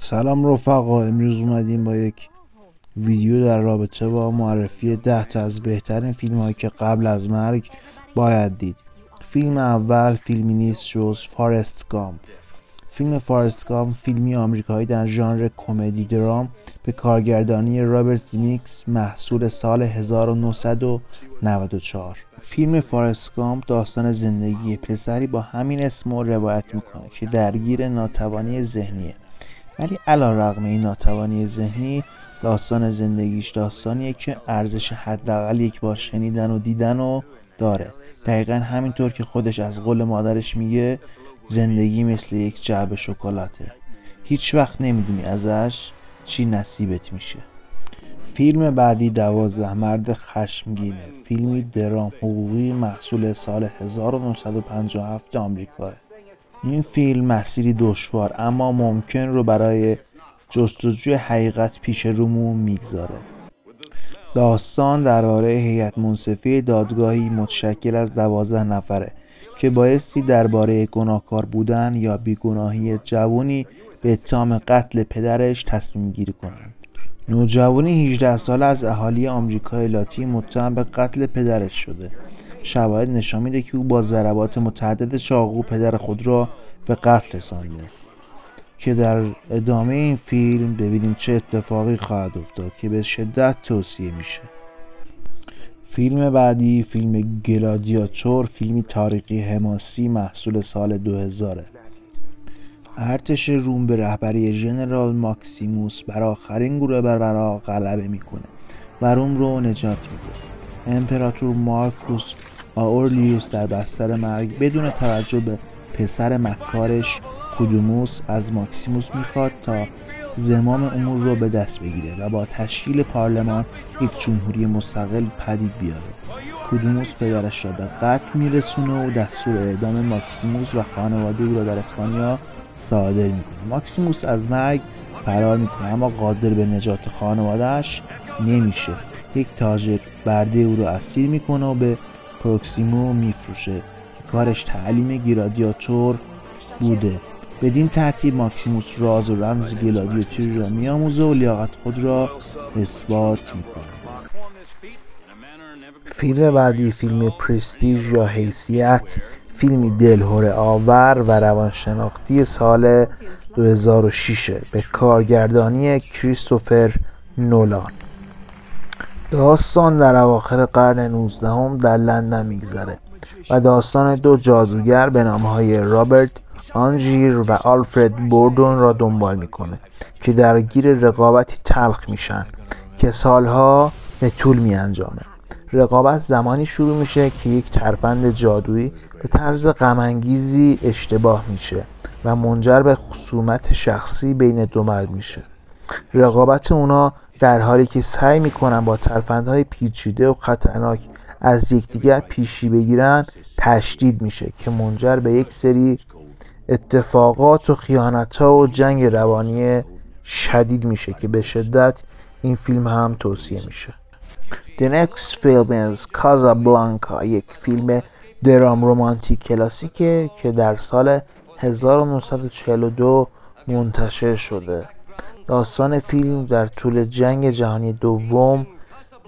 سلام رفقا، امروز اومدیم با یک ویدیو در رابطه با معرفی 10 تا از بهترین فیلم هایی که قبل از مرگ باید دید. فیلم اول فیلمی نیست جز فارست گامپ. فیلم فارست گامپ فیلمی آمریکایی در ژانر کمدی درام به کارگردانی رابرت زمیکس محصول سال 1994. فیلم فارست گامپ داستان زندگی پسری با همین اسم رو روایت میکنه که درگیر ناتوانی ذهنیه، ولی علیرغم این ناتوانی ذهنی داستان زندگیش داستانیه که ارزش حداقل یک بار شنیدن و دیدن رو داره. دقیقا همینطور که خودش از قول مادرش میگه زندگی مثل یک جعبه شکلاته، هیچ وقت نمیدونی ازش چی نصیبت میشه. فیلم بعدی 12 مرد خشمگینه، فیلمی درام حقوقی محصول سال 1957 آمریکاه. این فیلم مسیری دشوار اما ممکن رو برای جستجوی حقیقت پیش رومون میگذاره. داستان درباره هیئت منصفه دادگاهی متشکل از 12 نفره که بایستی درباره گناهکار بودن یا بیگناهی جوانی به اتهام قتل پدرش تصمیم گیری کنند. نوجوانی 18 ساله از اهالی آمریکای لاتین متهم به قتل پدرش شده. شواهد نشان میده که او با ضربات متعدد چاقو پدر خود را به قتل رسانده که در ادامه این فیلم ببینیم چه اتفاقی خواهد افتاد که به شدت توصیه میشه. فیلم بعدی فیلم گلادیاتور، فیلمی تاریخی حماسی محصول سال 2000. ارتش روم به رهبری ژنرال ماکسیموس بر آخرین گروه بربرها غلبه میکنه و روم رو نجات میده. امپراتور مارکوس آورلیوس در بستر مرگ بدون توجه به پسر مکارش کودوموس از ماکسیموس میخواد تا زمام امور رو به دست بگیره و با تشکیل پارلمان یک جمهوری مستقل پدید بیاره. کودوموس پدرش را به قتل میرسونه و دستور اعدام ماکسیموس و خانواده او را در اسپانیا صادر میکنه. ماکسیموس از مرگ فرار میکنه اما قادر به نجات خانوادهش نمیشه. یک تاجر برده او را اسیر میکنه و به پروکسیمو میفروشه. کارش تعلیم گلادیاتور بوده. بدین ترتیب ماکسیموس راز و رمز گلادیاتوری را میآموزه و لیاقت خود را اثبات میکنه. فیلم بعدی فیلم پرستیژ یا حیثیت، فیلمی دلهره آور و روانشناختی سال 2006 به کارگردانی کریستوفر نولان. داستان در اواخر قرن 19 در لندن میگذره و داستان دو جادوگر به نامهای رابرت آنژیر و آلفرد بوردون را دنبال میکنه که درگیر رقابتی تلخ میشن که سالها به طول میانجامه. رقابت زمانی شروع میشه که یک ترفند جادویی به طرز غم‌انگیزی اشتباه میشه و منجر به خصومت شخصی بین دو مرد میشه. رقابت اونا در حالی که سعی میکنن با ترفندهای پیچیده و خطرناک از یکدیگر پیشی بگیرن تشدید میشه که منجر به یک سری اتفاقات و خیانت‌ها و جنگ روانی شدید میشه که به شدت این فیلم هم توصیه میشه. The next film is Casablanca، یک فیلم درام رمانتیک کلاسیکه که در سال 1942 منتشر شده. داستان فیلم در طول جنگ جهانی دوم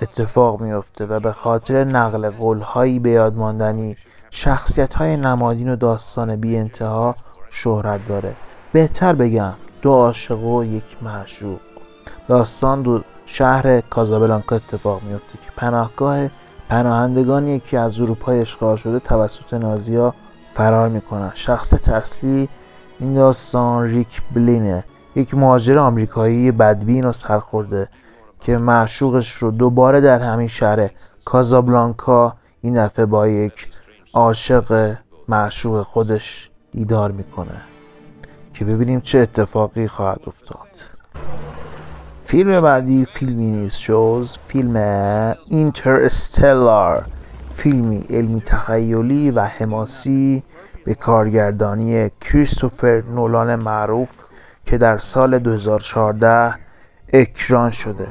اتفاق میفته و به خاطر نقل قول‌هایی به یاد ماندنی، شخصیت‌های نمادین و داستان بی انتها شهرت داره. بهتر بگم دو عاشق و یک معشوق. داستان دو شهر کازابلانکا اتفاق میفته که پناهگاه پناهندگانی که از اروپا اشغال شده توسط نازی‌ها فرار میکنن. شخصیت اصلی این داستان ریک بلینه، یک مهاجر آمریکایی بدبین و سرخورده که معشوقش رو دوباره در همین شهر کازابلانکا این دفعه با یک عاشق معشوق خودش دیدار میکنه که ببینیم چه اتفاقی خواهد افتاد. فیلم بعدی فیلمی نیست جز فیلم اینترستلار، فیلمی علمی تخیلی و حماسی به کارگردانی کریستوفر نولان معروف که در سال 2014 اکران شده.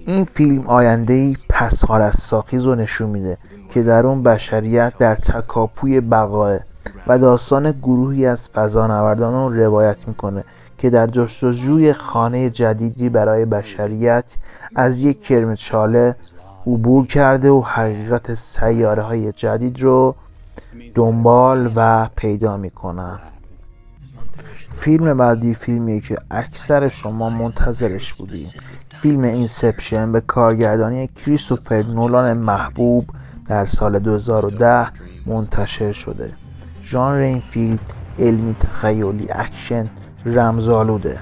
این فیلم آینده‌ای پس‌خواست‌ساخیز رو نشون میده که در اون بشریت در تکاپوی بقاه و داستان گروهی از فضانوردان رو روایت میکنه که در جستجوی خانه جدیدی برای بشریت از یک کرمچاله عبور کرده و حقیقت سیاره‌های جدید رو دنبال و پیدا میکنن. فیلم بعدی فیلمیه که اکثر شما منتظرش بودین. فیلم اینسپشن به کارگردانی کریستوفر نولان محبوب در سال 2010 منتشر شده. ژانر این فیلم علمی تخیلی اکشن رمزآلوده.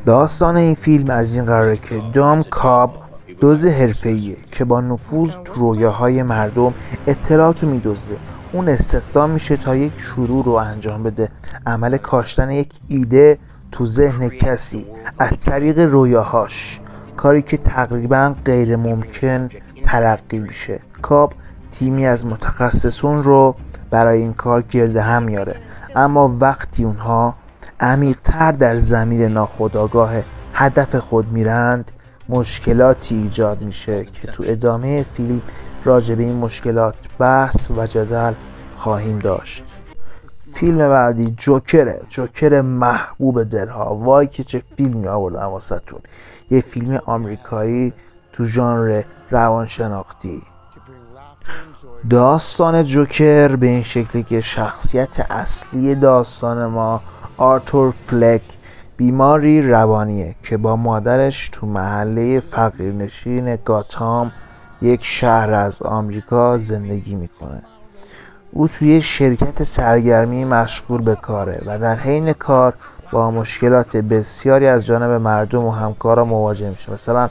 داستان این فیلم از این قراره که دام کاب دزد حرفه‌ایه که با نفوذ تو رویاهای مردم اطلاعات رو میدزده. اون استخدام میشه تا یک شروع رو انجام بده، عمل کاشتن یک ایده تو ذهن کسی از طریق رویاهاش، کاری که تقریبا غیر ممکن تلقی میشه. کاب تیمی از متخصصون رو برای این کار گرد هم میاره، اما وقتی اونها عمیق‌تر در ضمیر ناخودآگاه هدف خود میرند مشکلاتی ایجاد میشه که تو ادامه فیلم راجع به این مشکلات بحث و جدل خواهیم داشت. فیلم بعدی جوکر محبوب دلها. وای که چه فیلمی آوردم واسهتون. یه فیلم آمریکایی تو ژانر روانشناختی. داستان جوکر به این شکلی که شخصیت اصلی داستان ما آرتور فلک بیماری روانیه که با مادرش تو محله فقیرنشین گاتام یک شهر از آمریکا زندگی میکنه. او توی شرکت سرگرمی مشغول به کاره و در حین کار با مشکلات بسیاری از جانب مردم و همکارا مواجه میشه. مثلا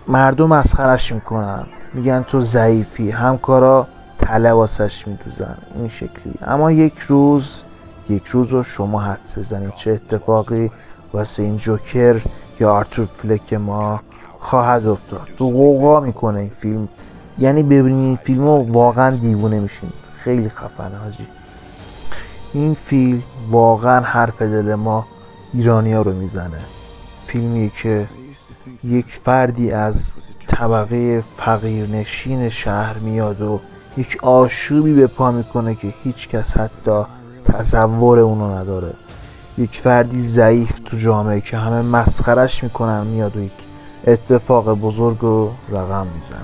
مردم مسخرش میکنن، میگن تو ضعیفی، همکارا تله واسش میدوزن این شکلی. اما یک روز رو شما حدس بزنید چه اتفاقی واسه این جوکر یا آرتور فلک ما خواهد افتاد. تو غوغا میکنه این فیلم، یعنی ببینید این فیلم رو واقعا دیوونه میشین. خیلی خفنه حاجی. این فیلم واقعا حرف دل ما ایرانی ها رو میزنه. فیلمی که یک فردی از طبقه فقیرنشین شهر میاد و یک آشوبی به پا میکنه که هیچ کس حتی تصور اونو نداره. یک فردی ضعیف تو جامعه که همه مسخرش میکنن میاد و یک اتفاق بزرگ رو رقم میزنه.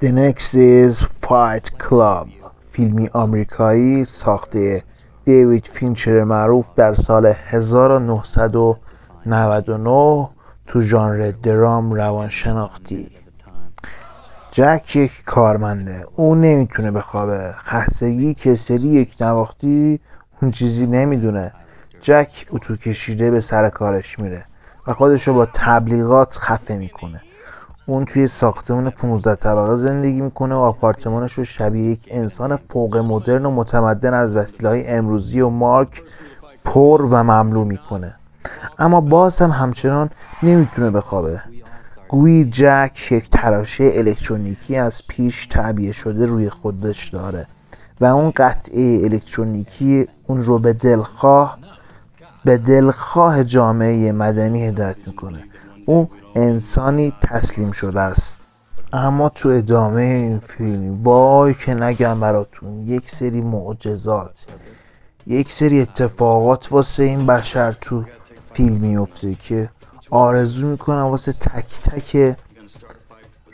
The next is Fight Club. فیلمی آمریکایی ساخته دیوید فینچر معروف در سال 1999 تو ژانر درام روانشناختی. جک یک کارمنده. اون نمیتونه بخوابه. خستگی کسلی یک نواختی اون چیزی نمیدونه. جک اتو کشیده به سر کارش میره و خودشو با تبلیغات خفه میکنه. اون توی ساختمان 15 طبقه زندگی میکنه و آپارتمانش رو شبیه یک انسان فوق مدرن و متمدن از وسیله‌های امروزی و مارک پر و مملو میکنه. اما باز هم همچنان نمیتونه بخوابه. گویی جک یک تراشه الکترونیکی از پیش تعبیه شده روی خودش داره و اون قطعه الکترونیکی اون رو به دلخواه جامعه مدنی هدایت میکنه. اون انسانی تسلیم شده است. اما تو ادامه این فیلم وای که نگم براتون، یک سری معجزات، یک سری اتفاقات واسه این بشر تو فیلم میفته که آرزو میکنم واسه تک تک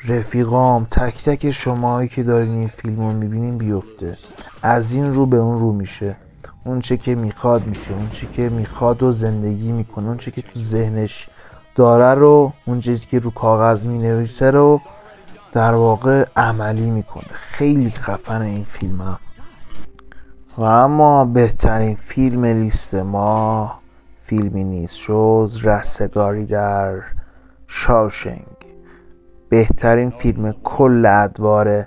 رفیقام، تک تک شماهایی که دارین این فیلم رو میبینین بیفته. از این رو به اون رو میشه. اون چه که میخواد میشه. اون چه که میخواد و زندگی میکنه. اون چه که تو ذهنش داره رو، اون چیزی که رو کاغذ مینویسه رو در واقع عملی میکنه. خیلی خفنه این فیلم ها. و اما بهترین فیلم لیست ما فیلمی نیست جز رستگاری در شاوشنگ. بهترین فیلم کل ادوار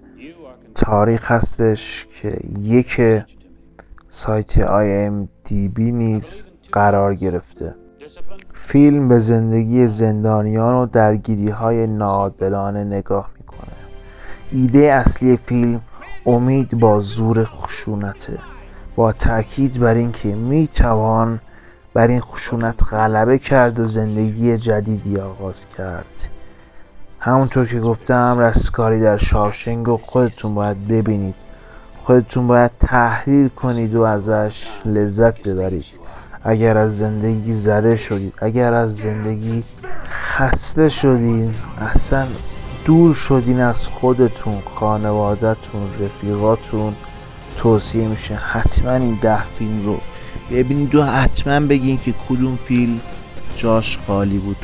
تاریخ هستش که یک سایت IMDb نیز قرار گرفته. فیلم به زندگی زندانیان و درگیری‌های ناعادلانه نگاه میکنه. ایده اصلی فیلم امید با زور خشونته، با تاکید بر اینکه میتوان بر این خشونت غلبه کرد و زندگی جدیدی آغاز کرد. همونطور که گفتم رستگاری در شاوشنگ رو خودتون باید ببینید، خودتون باید تحلیل کنید و ازش لذت ببرید. اگر از زندگی زده شدید، اگر از زندگی خسته شدین، اصلا دور شدین از خودتون، خانواده‌تون، رفیقاتون، توصیه میشه حتما این 10 فیلم رو ببینید و حتما بگین که کدوم فیلم جاش خالی بود.